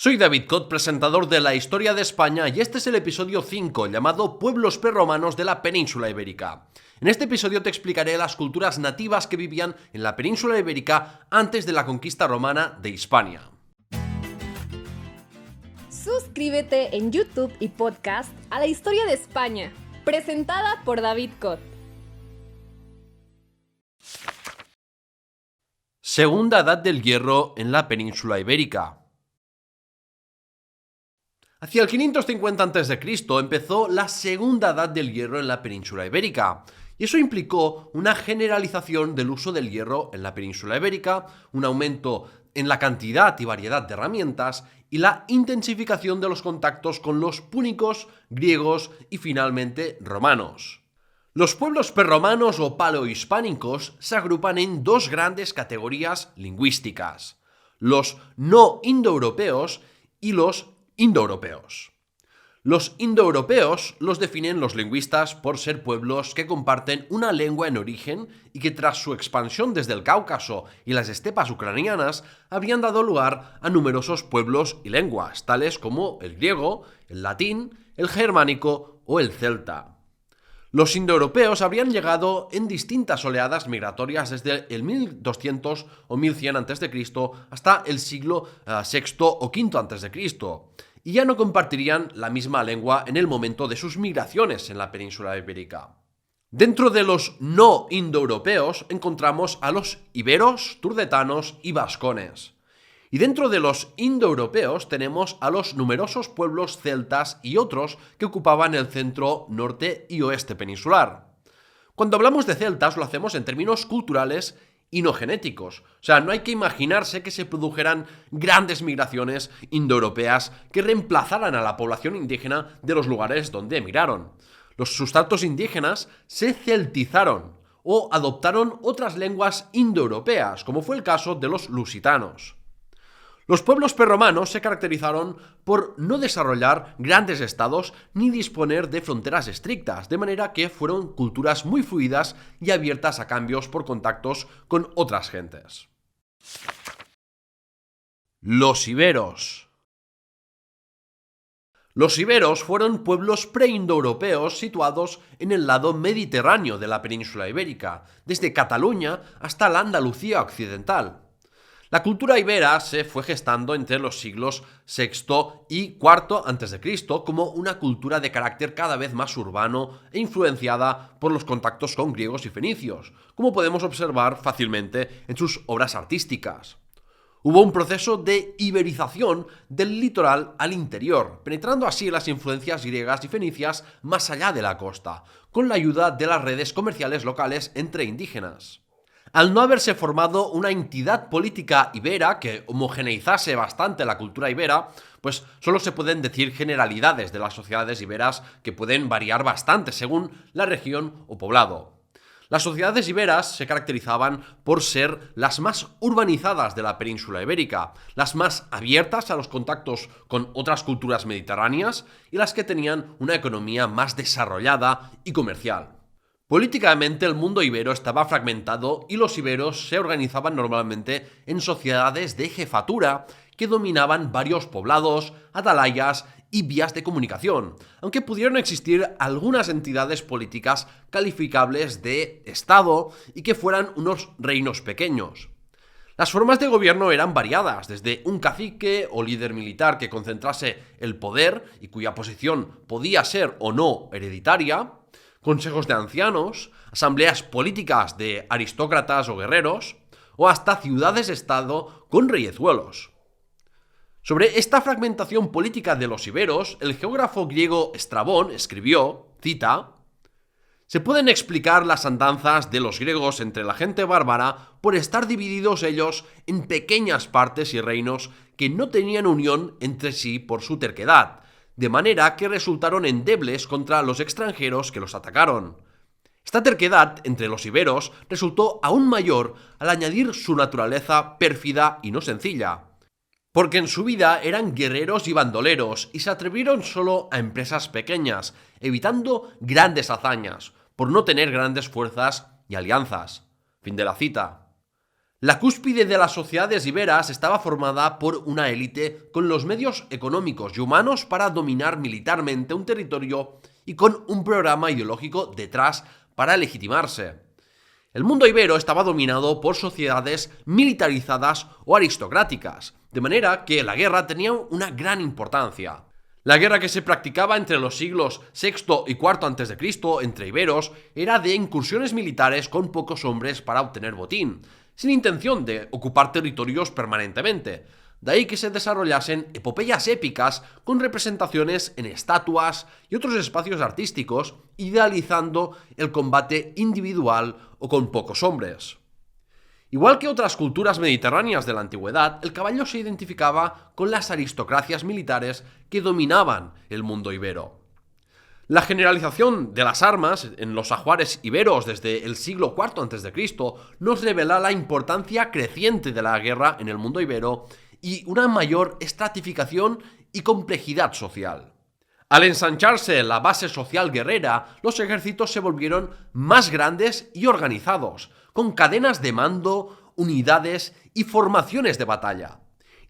Soy David Cot, presentador de La Historia de España, y este es el episodio 5, llamado Pueblos prerromanos de la península ibérica. En este episodio te explicaré las culturas nativas que vivían en la península ibérica antes de la conquista romana de Hispania. Suscríbete en YouTube y podcast a La Historia de España, presentada por David Cot. Segunda Edad del Hierro en la península ibérica. Hacia el 550 a.C. empezó la Segunda Edad del Hierro en la península ibérica, y eso implicó una generalización del uso del hierro en la península ibérica, un aumento en la cantidad y variedad de herramientas y la intensificación de los contactos con los púnicos, griegos y finalmente romanos. Los pueblos prerromanos o paleohispánicos se agrupan en dos grandes categorías lingüísticas: los no indoeuropeos y los indoeuropeos. Los indoeuropeos los definen los lingüistas por ser pueblos que comparten una lengua en origen y que tras su expansión desde el Cáucaso y las estepas ucranianas habrían dado lugar a numerosos pueblos y lenguas, tales como el griego, el latín, el germánico o el celta. Los indoeuropeos habrían llegado en distintas oleadas migratorias desde el 1200 o 1100 a.C. hasta el siglo VI o V a.C., y ya no compartirían la misma lengua en el momento de sus migraciones en la península ibérica. Dentro de los no indoeuropeos encontramos a los iberos, turdetanos y vascones. Y dentro de los indoeuropeos tenemos a los numerosos pueblos celtas y otros que ocupaban el centro, norte y oeste peninsular. Cuando hablamos de celtas lo hacemos en términos culturales y no genéticos. O sea, no hay que imaginarse que se produjeran grandes migraciones indoeuropeas que reemplazaran a la población indígena de los lugares donde emigraron. Los sustratos indígenas se celtizaron o adoptaron otras lenguas indoeuropeas, como fue el caso de los lusitanos. Los pueblos prerromanos se caracterizaron por no desarrollar grandes estados ni disponer de fronteras estrictas, de manera que fueron culturas muy fluidas y abiertas a cambios por contactos con otras gentes. Los iberos. Los iberos fueron pueblos preindoeuropeos situados en el lado mediterráneo de la península ibérica, desde Cataluña hasta la Andalucía occidental. La cultura ibera se fue gestando entre los siglos VI y IV a.C. como una cultura de carácter cada vez más urbano e influenciada por los contactos con griegos y fenicios, como podemos observar fácilmente en sus obras artísticas. Hubo un proceso de iberización del litoral al interior, penetrando así las influencias griegas y fenicias más allá de la costa, con la ayuda de las redes comerciales locales entre indígenas. Al no haberse formado una entidad política ibera que homogeneizase bastante la cultura ibera, pues solo se pueden decir generalidades de las sociedades iberas que pueden variar bastante según la región o poblado. Las sociedades iberas se caracterizaban por ser las más urbanizadas de la península ibérica, las más abiertas a los contactos con otras culturas mediterráneas y las que tenían una economía más desarrollada y comercial. Políticamente el mundo ibero estaba fragmentado y los iberos se organizaban normalmente en sociedades de jefatura que dominaban varios poblados, atalayas y vías de comunicación, aunque pudieron existir algunas entidades políticas calificables de Estado y que fueran unos reinos pequeños. Las formas de gobierno eran variadas, desde un cacique o líder militar que concentrase el poder y cuya posición podía ser o no hereditaria, consejos de ancianos, asambleas políticas de aristócratas o guerreros, o hasta ciudades-estado con reyezuelos. Sobre esta fragmentación política de los iberos, el geógrafo griego Estrabón escribió, cita: «Se pueden explicar las andanzas de los griegos entre la gente bárbara por estar divididos ellos en pequeñas partes y reinos que no tenían unión entre sí por su terquedad, de manera que resultaron endebles contra los extranjeros que los atacaron. Esta terquedad entre los iberos resultó aún mayor al añadir su naturaleza pérfida y no sencilla, porque en su vida eran guerreros y bandoleros y se atrevieron solo a empresas pequeñas, evitando grandes hazañas, por no tener grandes fuerzas y alianzas». Fin de la cita. La cúspide de las sociedades iberas estaba formada por una élite con los medios económicos y humanos para dominar militarmente un territorio y con un programa ideológico detrás para legitimarse. El mundo ibero estaba dominado por sociedades militarizadas o aristocráticas, de manera que la guerra tenía una gran importancia. La guerra que se practicaba entre los siglos VI y IV a.C. entre iberos era de incursiones militares con pocos hombres para obtener botín, sin intención de ocupar territorios permanentemente. De ahí que se desarrollasen epopeyas épicas con representaciones en estatuas y otros espacios artísticos, idealizando el combate individual o con pocos hombres. Igual que otras culturas mediterráneas de la antigüedad, el caballo se identificaba con las aristocracias militares que dominaban el mundo ibero. La generalización de las armas en los ajuares iberos desde el siglo IV a.C. nos revela la importancia creciente de la guerra en el mundo ibero y una mayor estratificación y complejidad social. Al ensancharse la base social guerrera, los ejércitos se volvieron más grandes y organizados, con cadenas de mando, unidades y formaciones de batalla.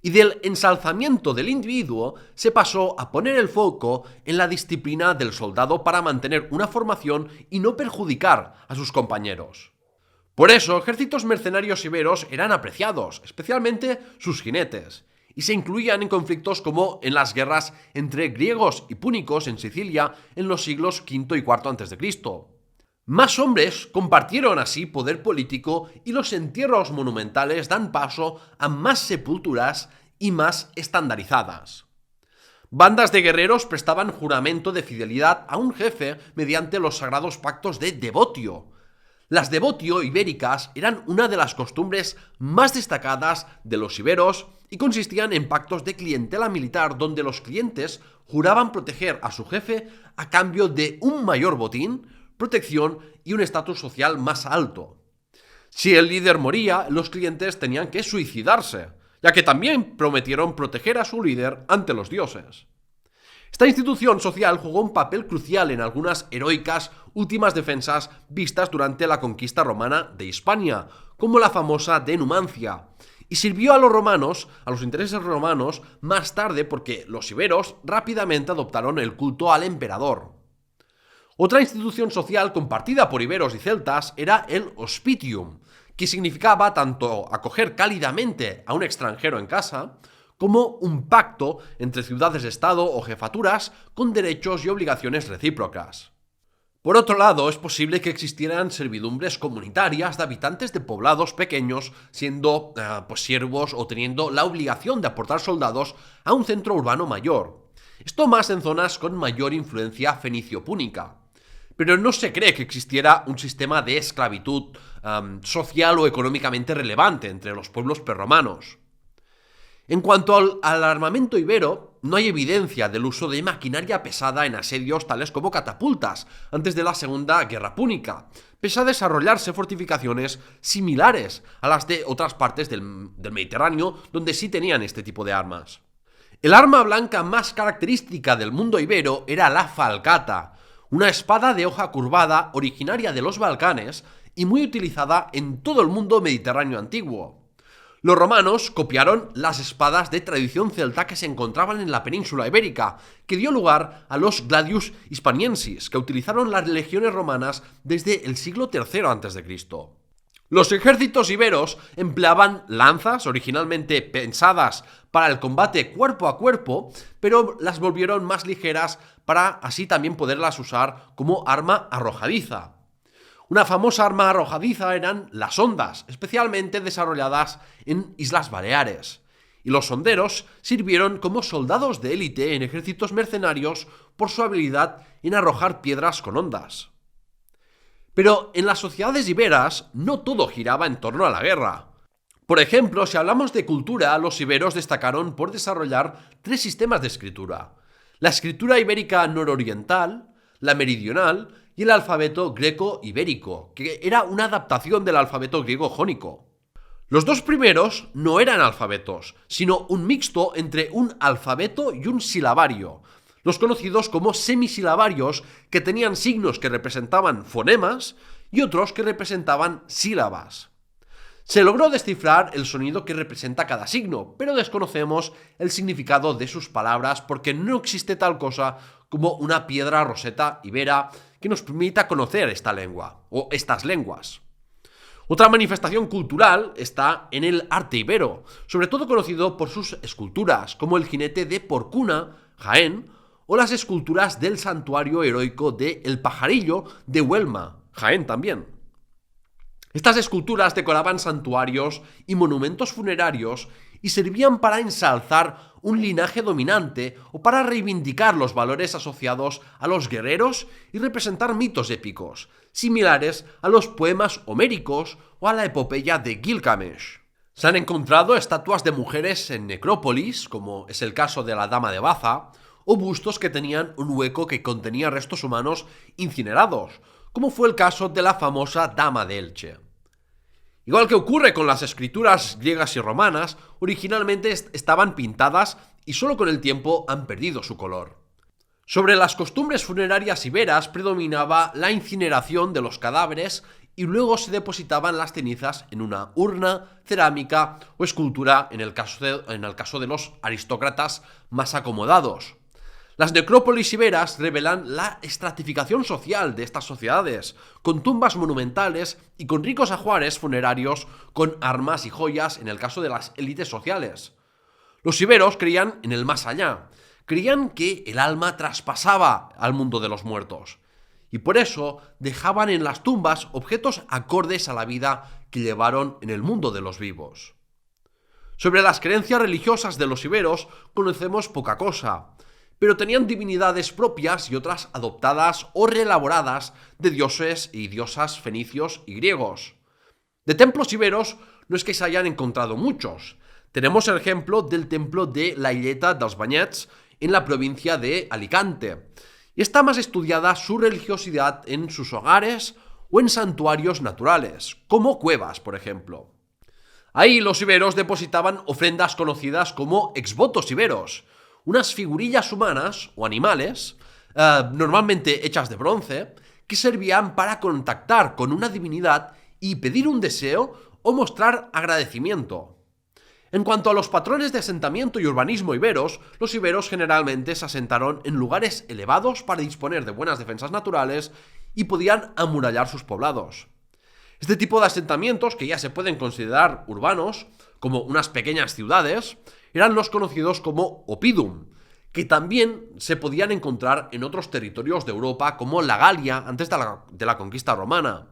Y del ensalzamiento del individuo se pasó a poner el foco en la disciplina del soldado para mantener una formación y no perjudicar a sus compañeros. Por eso, ejércitos mercenarios iberos eran apreciados, especialmente sus jinetes, y se incluían en conflictos como en las guerras entre griegos y púnicos en Sicilia en los siglos V y IV a.C. Más hombres compartieron así poder político y los entierros monumentales dan paso a más sepulturas y más estandarizadas. Bandas de guerreros prestaban juramento de fidelidad a un jefe mediante los sagrados pactos de devotio. Las devotio ibéricas eran una de las costumbres más destacadas de los iberos y consistían en pactos de clientela militar donde los clientes juraban proteger a su jefe a cambio de un mayor botín, protección y un estatus social más alto. Si el líder moría, los clientes tenían que suicidarse, ya que también prometieron proteger a su líder ante los dioses. Esta institución social jugó un papel crucial en algunas heroicas últimas defensas vistas durante la conquista romana de Hispania, como la famosa de Numancia, y sirvió a los romanos, a los intereses romanos, más tarde porque los iberos rápidamente adoptaron el culto al emperador. Otra institución social compartida por iberos y celtas era el hospitium, que significaba tanto acoger cálidamente a un extranjero en casa, como un pacto entre ciudades-estado o jefaturas con derechos y obligaciones recíprocas. Por otro lado, es posible que existieran servidumbres comunitarias de habitantes de poblados pequeños, siendo siervos o teniendo la obligación de aportar soldados a un centro urbano mayor. Esto más en zonas con mayor influencia fenicio-púnica. Pero no se cree que existiera un sistema de esclavitud social o económicamente relevante entre los pueblos prerromanos. En cuanto al armamento ibero, no hay evidencia del uso de maquinaria pesada en asedios tales como catapultas antes de la Segunda Guerra Púnica, pese a desarrollarse fortificaciones similares a las de otras partes del Mediterráneo donde sí tenían este tipo de armas. El arma blanca más característica del mundo ibero era la falcata, una espada de hoja curvada originaria de los Balcanes y muy utilizada en todo el mundo mediterráneo antiguo. Los romanos copiaron las espadas de tradición celta que se encontraban en la península ibérica, que dio lugar a los gladius hispaniensis, que utilizaron las legiones romanas desde el siglo III a.C. Los ejércitos iberos empleaban lanzas originalmente pensadas para el combate cuerpo a cuerpo, pero las volvieron más ligeras para así también poderlas usar como arma arrojadiza. Una famosa arma arrojadiza eran las hondas, especialmente desarrolladas en Islas Baleares, y los honderos sirvieron como soldados de élite en ejércitos mercenarios por su habilidad en arrojar piedras con hondas. Pero en las sociedades iberas no todo giraba en torno a la guerra. Por ejemplo, si hablamos de cultura, los iberos destacaron por desarrollar 3 sistemas de escritura: la escritura ibérica nororiental, la meridional y el alfabeto greco-ibérico, que era una adaptación del alfabeto griego jónico. Los 2 primeros no eran alfabetos, sino un mixto entre un alfabeto y un silabario, los conocidos como semisilabarios, que tenían signos que representaban fonemas y otros que representaban sílabas. Se logró descifrar el sonido que representa cada signo, pero desconocemos el significado de sus palabras porque no existe tal cosa como una piedra roseta ibera que nos permita conocer esta lengua o estas lenguas. Otra manifestación cultural está en el arte ibero, sobre todo conocido por sus esculturas, como el jinete de Porcuna, Jaén, o las esculturas del santuario heroico de El Pajarillo de Huelma, Jaén también. Estas esculturas decoraban santuarios y monumentos funerarios y servían para ensalzar un linaje dominante o para reivindicar los valores asociados a los guerreros y representar mitos épicos, similares a los poemas homéricos o a la epopeya de Gilgamesh. Se han encontrado estatuas de mujeres en necrópolis, como es el caso de la Dama de Baza, o bustos que tenían un hueco que contenía restos humanos incinerados, como fue el caso de la famosa Dama de Elche. Igual que ocurre con las escrituras griegas y romanas, originalmente estaban pintadas y solo con el tiempo han perdido su color. Sobre las costumbres funerarias iberas predominaba la incineración de los cadáveres y luego se depositaban las cenizas en una urna, cerámica o escultura en el caso de los aristócratas más acomodados. Las necrópolis iberas revelan la estratificación social de estas sociedades, con tumbas monumentales y con ricos ajuares funerarios con armas y joyas en el caso de las élites sociales. Los iberos creían en el más allá, creían que el alma traspasaba al mundo de los muertos, y por eso dejaban en las tumbas objetos acordes a la vida que llevaron en el mundo de los vivos. Sobre las creencias religiosas de los iberos conocemos poca cosa, pero tenían divinidades propias y otras adoptadas o reelaboradas de dioses y diosas fenicios y griegos. De templos iberos no es que se hayan encontrado muchos. Tenemos el ejemplo del templo de la Illeta dels Banyets en la provincia de Alicante, y está más estudiada su religiosidad en sus hogares o en santuarios naturales, como cuevas, por ejemplo. Ahí los iberos depositaban ofrendas conocidas como exvotos iberos, unas figurillas humanas o animales, normalmente hechas de bronce, que servían para contactar con una divinidad y pedir un deseo o mostrar agradecimiento. En cuanto a los patrones de asentamiento y urbanismo iberos, los iberos generalmente se asentaron en lugares elevados para disponer de buenas defensas naturales y podían amurallar sus poblados. Este tipo de asentamientos, que ya se pueden considerar urbanos, como unas pequeñas ciudades, eran los conocidos como oppidum, que también se podían encontrar en otros territorios de Europa como la Galia antes de la conquista romana.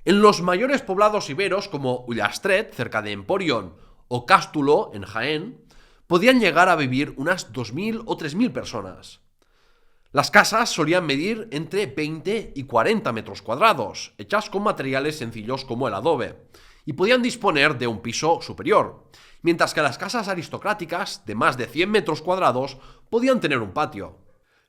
En los mayores poblados iberos como Ullastret, cerca de Emporion, o Cástulo, en Jaén, podían llegar a vivir unas 2.000 o 3.000 personas. Las casas solían medir entre 20 y 40 metros cuadrados, hechas con materiales sencillos como el adobe, y podían disponer de un piso superior, mientras que las casas aristocráticas, de más de 100 metros cuadrados, podían tener un patio.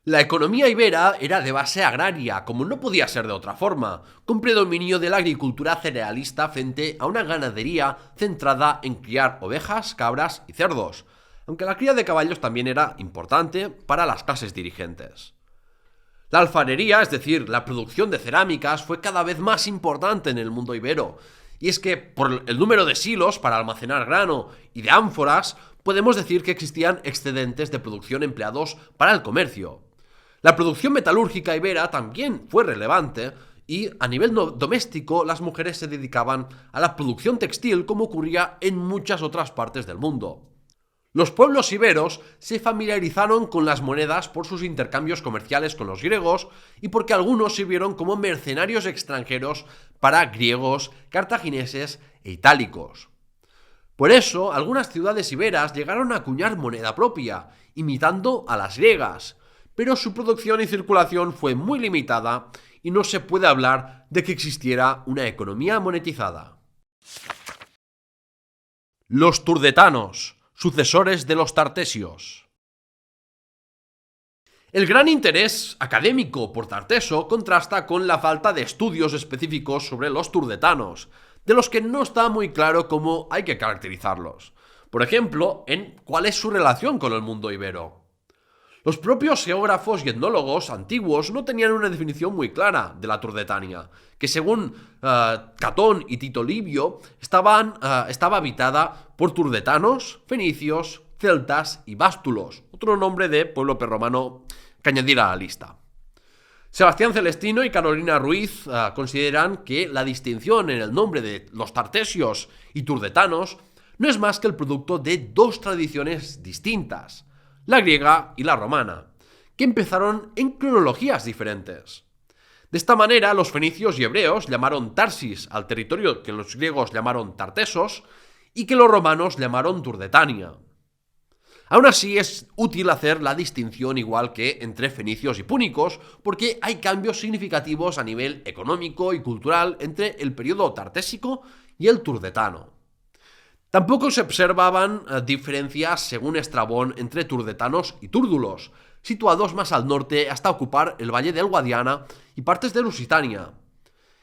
La economía ibera era de base agraria, como no podía ser de otra forma, con predominio de la agricultura cerealista frente a una ganadería centrada en criar ovejas, cabras y cerdos, aunque la cría de caballos también era importante para las clases dirigentes. La alfarería, es decir, la producción de cerámicas, fue cada vez más importante en el mundo ibero, y es que por el número de silos para almacenar grano y de ánforas, podemos decir que existían excedentes de producción empleados para el comercio. La producción metalúrgica ibera también fue relevante y a nivel doméstico las mujeres se dedicaban a la producción textil como ocurría en muchas otras partes del mundo. Los pueblos iberos se familiarizaron con las monedas por sus intercambios comerciales con los griegos y porque algunos sirvieron como mercenarios extranjeros para griegos, cartagineses e itálicos. Por eso, algunas ciudades iberas llegaron a acuñar moneda propia, imitando a las griegas, pero su producción y circulación fue muy limitada y no se puede hablar de que existiera una economía monetizada. Los turdetanos, sucesores de los tartesios. El gran interés académico por Tarteso contrasta con la falta de estudios específicos sobre los turdetanos, de los que no está muy claro cómo hay que caracterizarlos. Por ejemplo, en cuál es su relación con el mundo ibero. Los propios geógrafos y etnólogos antiguos no tenían una definición muy clara de la Turdetania, que según Catón y Tito Livio estaba habitada por turdetanos, fenicios, celtas y bástulos, otro nombre de pueblo prerromano que añadir a la lista. Sebastián Celestino y Carolina Ruiz consideran que la distinción en el nombre de los tartesios y turdetanos no es más que el producto de dos tradiciones distintas, la griega y la romana, que empezaron en cronologías diferentes. De esta manera, los fenicios y hebreos llamaron Tarsis al territorio que los griegos llamaron Tartesos y que los romanos llamaron Turdetania. Aún así, es útil hacer la distinción igual que entre fenicios y púnicos, porque hay cambios significativos a nivel económico y cultural entre el periodo tartésico y el turdetano. Tampoco se observaban diferencias, según Estrabón, entre turdetanos y túrdulos, situados más al norte hasta ocupar el valle del Guadiana y partes de Lusitania.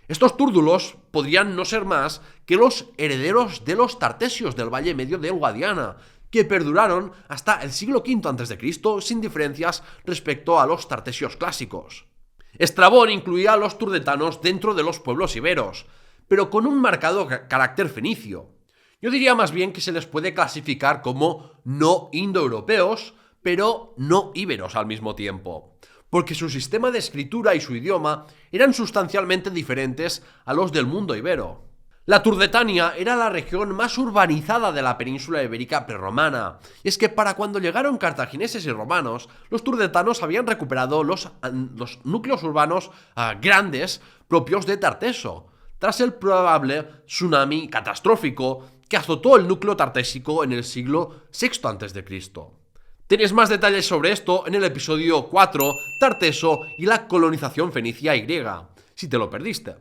Estos túrdulos podrían no ser más que los herederos de los tartesios del valle medio del Guadiana, que perduraron hasta el siglo V a.C. sin diferencias respecto a los tartesios clásicos. Estrabón incluía a los turdetanos dentro de los pueblos iberos, pero con un marcado carácter fenicio. Yo diría más bien que se les puede clasificar como no indoeuropeos, pero no íberos al mismo tiempo, porque su sistema de escritura y su idioma eran sustancialmente diferentes a los del mundo ibero. La Turdetania era la región más urbanizada de la península ibérica prerromana, y es que para cuando llegaron cartagineses y romanos, los turdetanos habían recuperado los núcleos urbanos grandes propios de Tarteso, tras el probable tsunami catastrófico que azotó el núcleo tartésico en el siglo VI a.C. Tenéis más detalles sobre esto en el episodio 4, Tarteso y la colonización fenicia y griega, si te lo perdiste.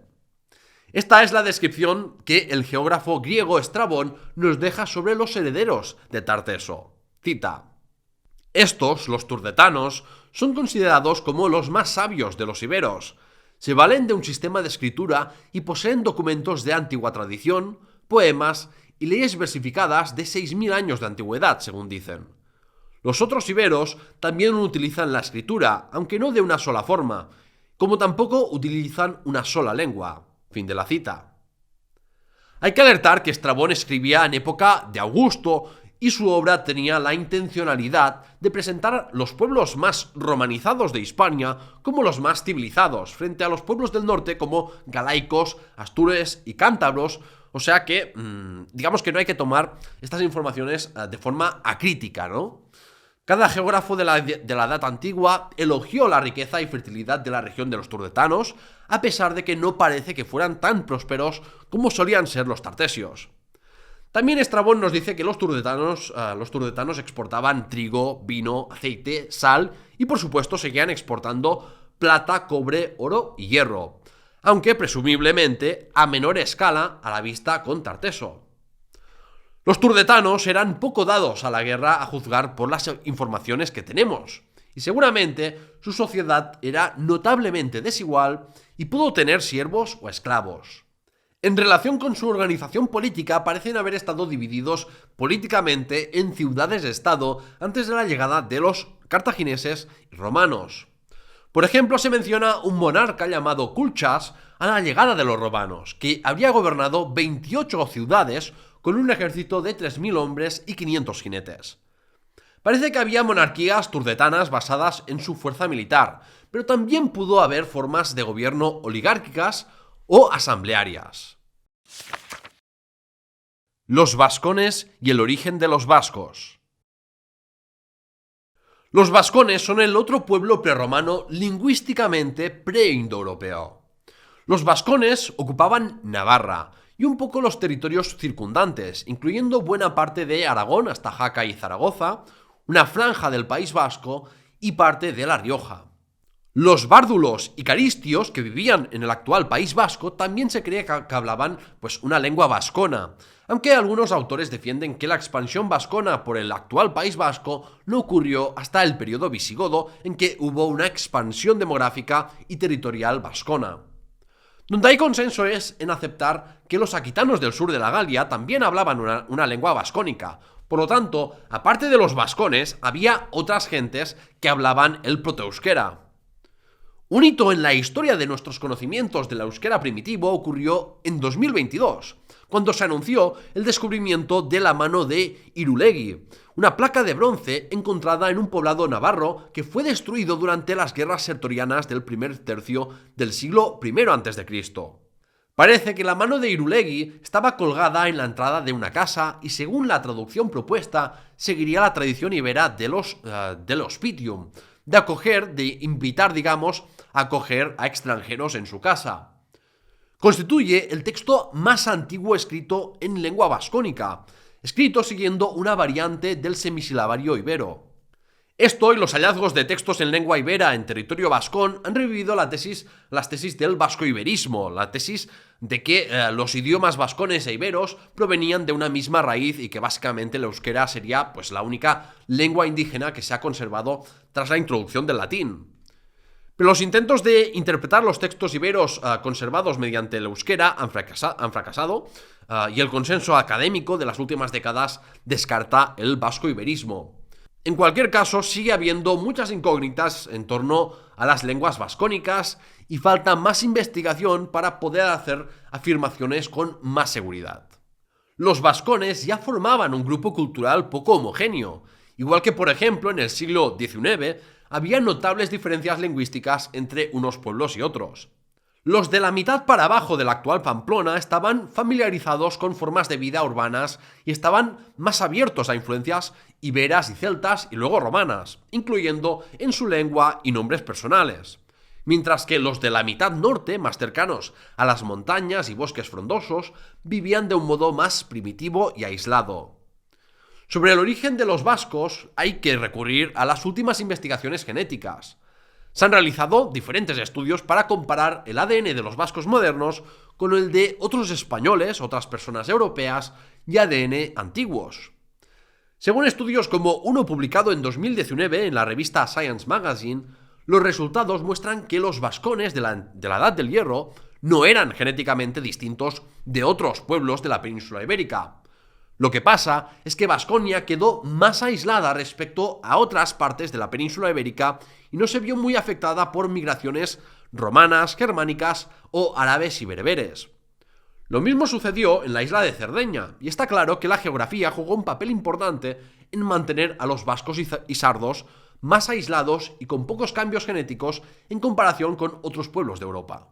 Esta es la descripción que el geógrafo griego Estrabón nos deja sobre los herederos de Tarteso. Cita: estos, los turdetanos, son considerados como los más sabios de los iberos. Se valen de un sistema de escritura y poseen documentos de antigua tradición, poemas y leyes versificadas de 6.000 años de antigüedad, según dicen. Los otros iberos también utilizan la escritura, aunque no de una sola forma, como tampoco utilizan una sola lengua. Fin de la cita. Hay que alertar que Estrabón escribía en época de Augusto y su obra tenía la intencionalidad de presentar los pueblos más romanizados de Hispania como los más civilizados, frente a los pueblos del norte como galaicos, astures y cántabros. O sea que, digamos que no hay que tomar estas informaciones de forma acrítica, ¿no? Cada geógrafo de la Edad Antigua elogió la riqueza y fertilidad de la región de los turdetanos, a pesar de que no parece que fueran tan prósperos como solían ser los tartesios. También Estrabón nos dice que los turdetanos exportaban trigo, vino, aceite, sal y por supuesto seguían exportando plata, cobre, oro y hierro, aunque presumiblemente a menor escala a la vista con Tarteso. Los turdetanos eran poco dados a la guerra a juzgar por las informaciones que tenemos, y seguramente su sociedad era notablemente desigual y pudo tener siervos o esclavos. En relación con su organización política, parecen haber estado divididos políticamente en ciudades-estado antes de la llegada de los cartagineses y romanos. Por ejemplo, se menciona un monarca llamado Culchas a la llegada de los romanos, que habría gobernado 28 ciudades con un ejército de 3.000 hombres y 500 jinetes. Parece que había monarquías turdetanas basadas en su fuerza militar, pero también pudo haber formas de gobierno oligárquicas o asamblearias. Los vascones y el origen de los vascos. Los vascones son el otro pueblo prerromano lingüísticamente preindoeuropeo. Los vascones ocupaban Navarra y un poco los territorios circundantes, incluyendo buena parte de Aragón hasta Jaca y Zaragoza, una franja del País Vasco y parte de La Rioja. Los bárdulos y caristios que vivían en el actual País Vasco también se cree que hablaban una lengua vascona, aunque algunos autores defienden que la expansión vascona por el actual País Vasco no ocurrió hasta el periodo visigodo, en que hubo una expansión demográfica y territorial vascona. Donde hay consenso es en aceptar que los aquitanos del sur de la Galia también hablaban una lengua vascónica, Por lo tanto, aparte de los vascones, había otras gentes que hablaban el protoeuskera. Un hito en la historia de nuestros conocimientos del euskera primitivo ocurrió en 2022, cuando se anunció el descubrimiento de la mano de Irulegui, una placa de bronce encontrada en un poblado navarro que fue destruido durante las guerras sertorianas del primer tercio del siglo I a.C. Parece que la mano de Irulegui estaba colgada en la entrada de una casa y, según la traducción propuesta, seguiría la tradición ibera del hospitium, de invitar, a acoger a extranjeros en su casa. Constituye el texto más antiguo escrito en lengua vascónica, escrito siguiendo una variante del semisilabario ibero. Esto y los hallazgos de textos en lengua ibera en territorio vascón han revivido las tesis del vasco-iberismo, la tesis de que los idiomas vascones e iberos provenían de una misma raíz y que básicamente el euskera sería la única lengua indígena que se ha conservado tras la introducción del latín. Pero los intentos de interpretar los textos iberos conservados mediante el euskera han fracasado y el consenso académico de las últimas décadas descarta el vasco-iberismo. En cualquier caso, sigue habiendo muchas incógnitas en torno a las lenguas vascónicas y falta más investigación para poder hacer afirmaciones con más seguridad. Los vascones ya formaban un grupo cultural poco homogéneo, igual que, por ejemplo, en el siglo XIX había notables diferencias lingüísticas entre unos pueblos y otros. Los de la mitad para abajo de la actual Pamplona estaban familiarizados con formas de vida urbanas y estaban más abiertos a influencias iberas y celtas y luego romanas, incluyendo en su lengua y nombres personales. Mientras que los de la mitad norte, más cercanos a las montañas y bosques frondosos, vivían de un modo más primitivo y aislado. Sobre el origen de los vascos hay que recurrir a las últimas investigaciones genéticas. Se han realizado diferentes estudios para comparar el ADN de los vascos modernos con el de otros españoles, otras personas europeas y ADN antiguos. Según estudios como uno publicado en 2019 en la revista Science Magazine, los resultados muestran que los vascones de la Edad del Hierro no eran genéticamente distintos de otros pueblos de la península ibérica. Lo que pasa es que Vasconia quedó más aislada respecto a otras partes de la península ibérica y no se vio muy afectada por migraciones romanas, germánicas o árabes y bereberes. Lo mismo sucedió en la isla de Cerdeña, y está claro que la geografía jugó un papel importante en mantener a los vascos y sardos más aislados y con pocos cambios genéticos en comparación con otros pueblos de Europa.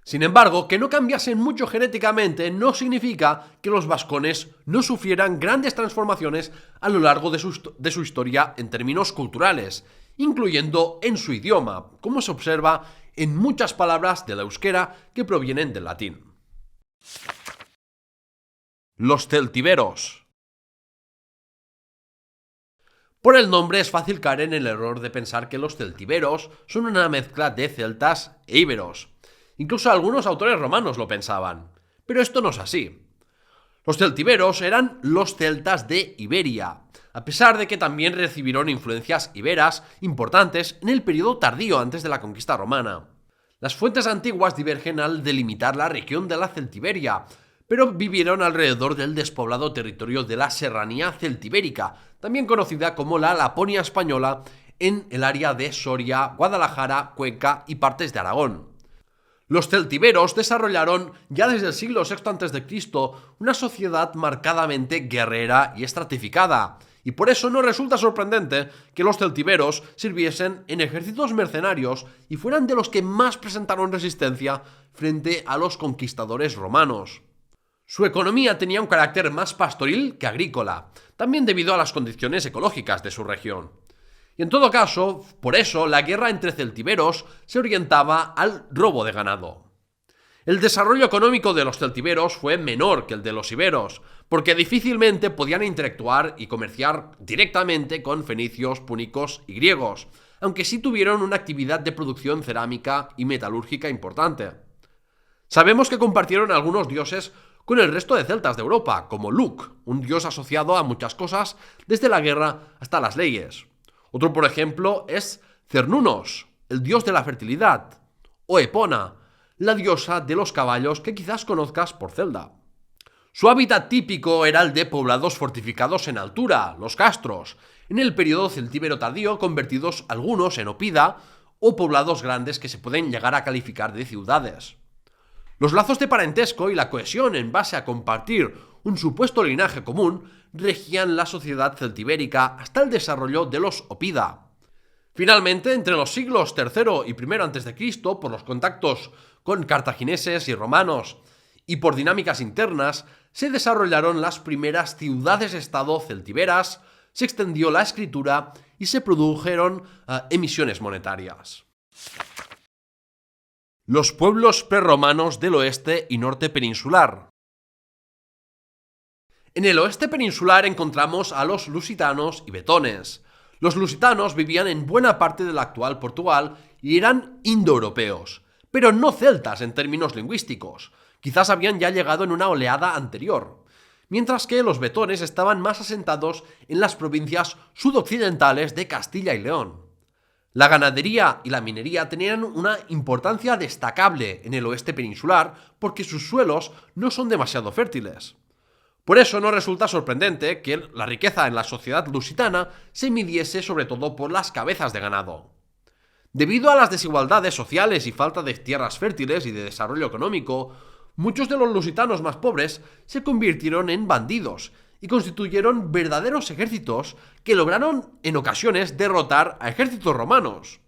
Sin embargo, que no cambiasen mucho genéticamente no significa que los vascones no sufrieran grandes transformaciones a lo largo de su historia en términos culturales, incluyendo en su idioma, como se observa en muchas palabras del euskera que provienen del latín. Los celtiberos. Por el nombre es fácil caer en el error de pensar que los celtiberos son una mezcla de celtas e íberos. Incluso algunos autores romanos lo pensaban, pero esto no es así. Los celtiberos eran los celtas de Iberia, a pesar de que también recibieron influencias iberas importantes en el periodo tardío antes de la conquista romana. Las fuentes antiguas divergen al delimitar la región de la Celtiberia, pero vivieron alrededor del despoblado territorio de la Serranía Celtibérica, también conocida como la Laponia española, en el área de Soria, Guadalajara, Cuenca y partes de Aragón. Los celtiberos desarrollaron ya desde el siglo VI a.C. una sociedad marcadamente guerrera y estratificada, y por eso no resulta sorprendente que los celtiberos sirviesen en ejércitos mercenarios y fueran de los que más presentaron resistencia frente a los conquistadores romanos. Su economía tenía un carácter más pastoril que agrícola, también debido a las condiciones ecológicas de su región. Y en todo caso, por eso, la guerra entre celtiberos se orientaba al robo de ganado. El desarrollo económico de los celtiberos fue menor que el de los iberos, porque difícilmente podían interactuar y comerciar directamente con fenicios, púnicos y griegos, aunque sí tuvieron una actividad de producción cerámica y metalúrgica importante. Sabemos que compartieron algunos dioses con el resto de celtas de Europa, como Luk, un dios asociado a muchas cosas, desde la guerra hasta las leyes. Otro, por ejemplo, es Cernunnos, el dios de la fertilidad, o Epona, la diosa de los caballos que quizás conozcas por Zelda. Su hábitat típico era el de poblados fortificados en altura, los castros, en el periodo celtíbero tardío convertidos algunos en oppida o poblados grandes que se pueden llegar a calificar de ciudades. Los lazos de parentesco y la cohesión en base a compartir un supuesto linaje común regían la sociedad celtibérica hasta el desarrollo de los oppida. Finalmente, entre los siglos III y I a.C., por los contactos con cartagineses y romanos y por dinámicas internas, se desarrollaron las primeras ciudades-estado celtíberas, se extendió la escritura y se produjeron emisiones monetarias. Los pueblos prerromanos del oeste y norte peninsular. En el oeste peninsular encontramos a los lusitanos y betones. Los lusitanos vivían en buena parte del actual Portugal y eran indoeuropeos, pero no celtas en términos lingüísticos. Quizás habían ya llegado en una oleada anterior, mientras que los betones estaban más asentados en las provincias sudoccidentales de Castilla y León. La ganadería y la minería tenían una importancia destacable en el oeste peninsular porque sus suelos no son demasiado fértiles. Por eso no resulta sorprendente que la riqueza en la sociedad lusitana se midiese sobre todo por las cabezas de ganado. Debido a las desigualdades sociales y falta de tierras fértiles y de desarrollo económico, muchos de los lusitanos más pobres se convirtieron en bandidos y constituyeron verdaderos ejércitos que lograron en ocasiones derrotar a ejércitos romanos.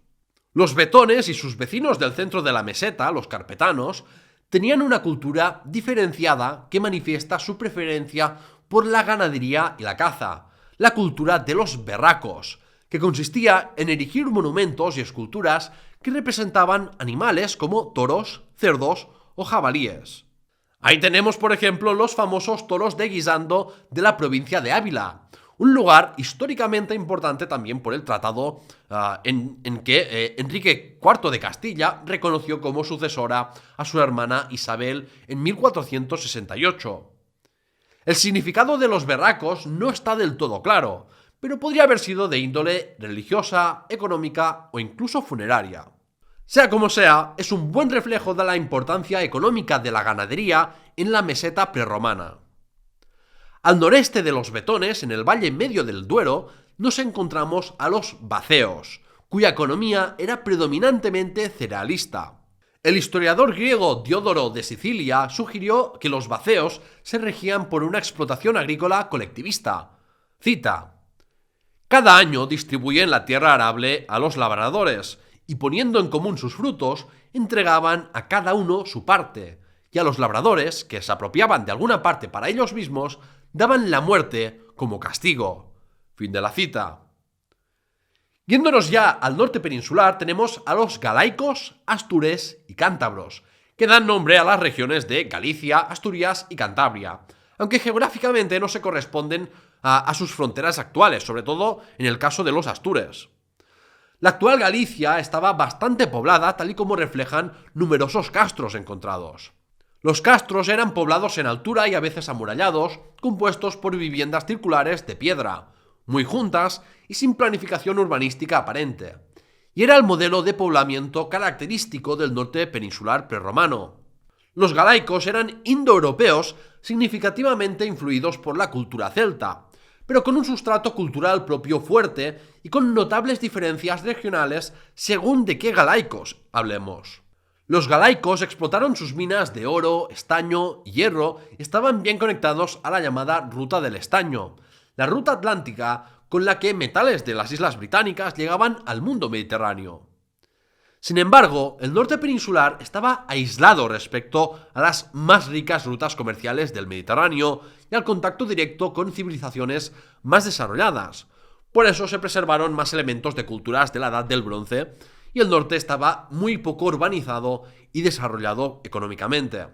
Los betones y sus vecinos del centro de la meseta, los carpetanos, tenían una cultura diferenciada que manifiesta su preferencia por la ganadería y la caza, la cultura de los berracos, que consistía en erigir monumentos y esculturas que representaban animales como toros, cerdos o jabalíes. Ahí tenemos, por ejemplo, los famosos toros de Guisando de la provincia de Ávila, un lugar históricamente importante también por el tratado en que Enrique IV de Castilla reconoció como sucesora a su hermana Isabel en 1468. El significado de los berracos no está del todo claro, pero podría haber sido de índole religiosa, económica o incluso funeraria. Sea como sea, es un buen reflejo de la importancia económica de la ganadería en la meseta prerromana. Al noreste de los betones, en el valle medio del Duero, nos encontramos a los vaceos, cuya economía era predominantemente cerealista. El historiador griego Diodoro de Sicilia sugirió que los vaceos se regían por una explotación agrícola colectivista. Cita: cada año distribuyen la tierra arable a los labradores y poniendo en común sus frutos, entregaban a cada uno su parte, y a los labradores, que se apropiaban de alguna parte para ellos mismos, daban la muerte como castigo. Fin de la cita. Yéndonos ya al norte peninsular, tenemos a los galaicos, astures y cántabros, que dan nombre a las regiones de Galicia, Asturias y Cantabria, aunque geográficamente no se corresponden a sus fronteras actuales, sobre todo en el caso de los astures. La actual Galicia estaba bastante poblada, tal y como reflejan numerosos castros encontrados. Los castros eran poblados en altura y a veces amurallados, compuestos por viviendas circulares de piedra, muy juntas y sin planificación urbanística aparente, y era el modelo de poblamiento característico del norte peninsular prerromano. Los galaicos eran indoeuropeos significativamente influidos por la cultura celta, pero con un sustrato cultural propio fuerte y con notables diferencias regionales según de qué galaicos hablemos. Los galaicos explotaron sus minas de oro, estaño y hierro y estaban bien conectados a la llamada Ruta del Estaño, la ruta atlántica con la que metales de las islas británicas llegaban al mundo mediterráneo. Sin embargo, el norte peninsular estaba aislado respecto a las más ricas rutas comerciales del Mediterráneo y al contacto directo con civilizaciones más desarrolladas. Por eso se preservaron más elementos de culturas de la Edad del Bronce y el norte estaba muy poco urbanizado y desarrollado económicamente.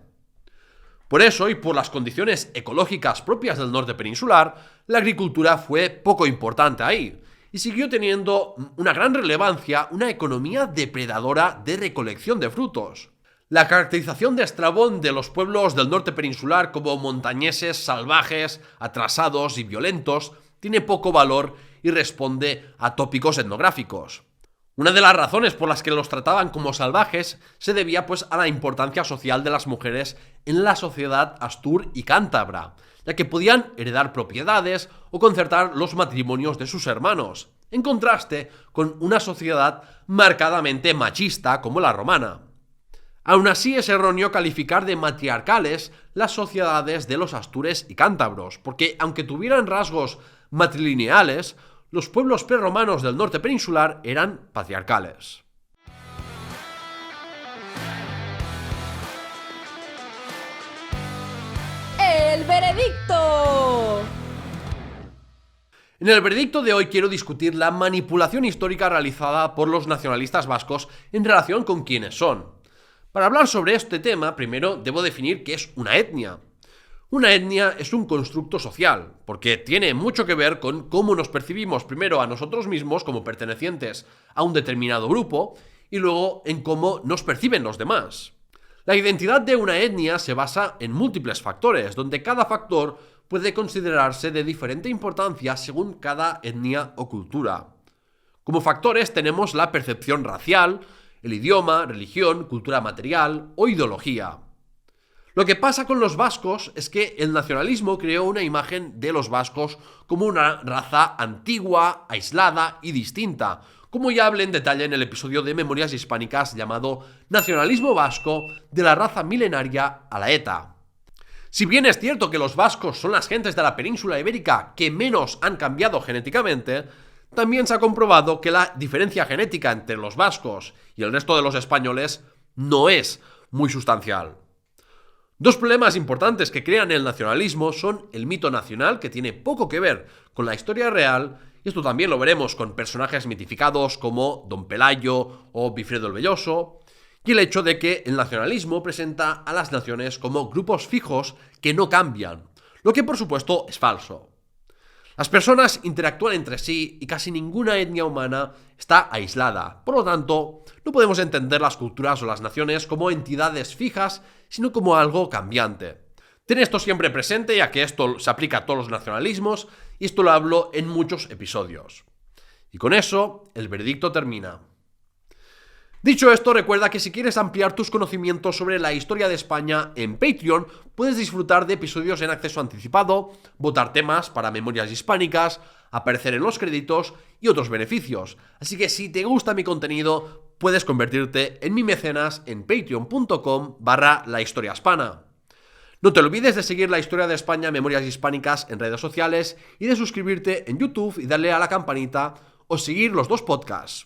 Por eso, y por las condiciones ecológicas propias del norte peninsular, la agricultura fue poco importante ahí, y siguió teniendo una gran relevancia una economía depredadora de recolección de frutos. La caracterización de Estrabón de los pueblos del norte peninsular como montañeses, salvajes, atrasados y violentos tiene poco valor y responde a tópicos etnográficos. Una de las razones por las que los trataban como salvajes se debía pues a la importancia social de las mujeres en la sociedad astur y cántabra, ya que podían heredar propiedades o concertar los matrimonios de sus hermanos, en contraste con una sociedad marcadamente machista como la romana. Aún así, es erróneo calificar de matriarcales las sociedades de los astures y cántabros, porque aunque tuvieran rasgos matrilineales, los pueblos prerromanos del norte peninsular eran patriarcales. ¡El veredicto! En el veredicto de hoy quiero discutir la manipulación histórica realizada por los nacionalistas vascos en relación con quiénes son. Para hablar sobre este tema, primero debo definir qué es una etnia. Una etnia es un constructo social, porque tiene mucho que ver con cómo nos percibimos primero a nosotros mismos como pertenecientes a un determinado grupo y luego en cómo nos perciben los demás. La identidad de una etnia se basa en múltiples factores, donde cada factor puede considerarse de diferente importancia según cada etnia o cultura. Como factores tenemos la percepción racial, el idioma, religión, cultura material o ideología. Lo que pasa con los vascos es que el nacionalismo creó una imagen de los vascos como una raza antigua, aislada y distinta, como ya hablé en detalle en el episodio de Memorias Hispánicas llamado Nacionalismo Vasco de la raza milenaria a la ETA. Si bien es cierto que los vascos son las gentes de la península ibérica que menos han cambiado genéticamente, también se ha comprobado que la diferencia genética entre los vascos y el resto de los españoles no es muy sustancial. Dos problemas importantes que crean el nacionalismo son el mito nacional, que tiene poco que ver con la historia real, y esto también lo veremos con personajes mitificados como Don Pelayo o Bifredo el Velloso, y el hecho de que el nacionalismo presenta a las naciones como grupos fijos que no cambian, lo que por supuesto es falso. Las personas interactúan entre sí y casi ninguna etnia humana está aislada. Por lo tanto, no podemos entender las culturas o las naciones como entidades fijas, sino como algo cambiante. Ten esto siempre presente, ya que esto se aplica a todos los nacionalismos, y esto lo hablo en muchos episodios. Y con eso, el veredicto termina. Dicho esto, recuerda que si quieres ampliar tus conocimientos sobre la historia de España en Patreon, puedes disfrutar de episodios en acceso anticipado, votar temas para Memorias Hispánicas, aparecer en los créditos y otros beneficios. Así que si te gusta mi contenido, puedes convertirte en mi mecenas en patreon.com/lahistoriahispana. No te olvides de seguir la historia de España Memorias Hispánicas en redes sociales y de suscribirte en YouTube y darle a la campanita o seguir los dos podcasts.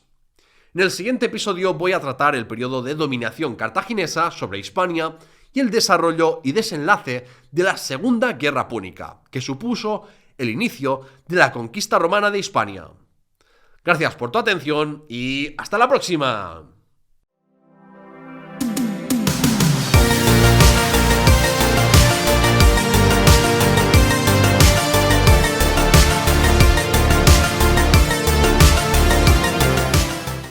En el siguiente episodio voy a tratar el periodo de dominación cartaginesa sobre Hispania y el desarrollo y desenlace de la Segunda Guerra Púnica, que supuso el inicio de la conquista romana de Hispania. Gracias por tu atención y ¡hasta la próxima!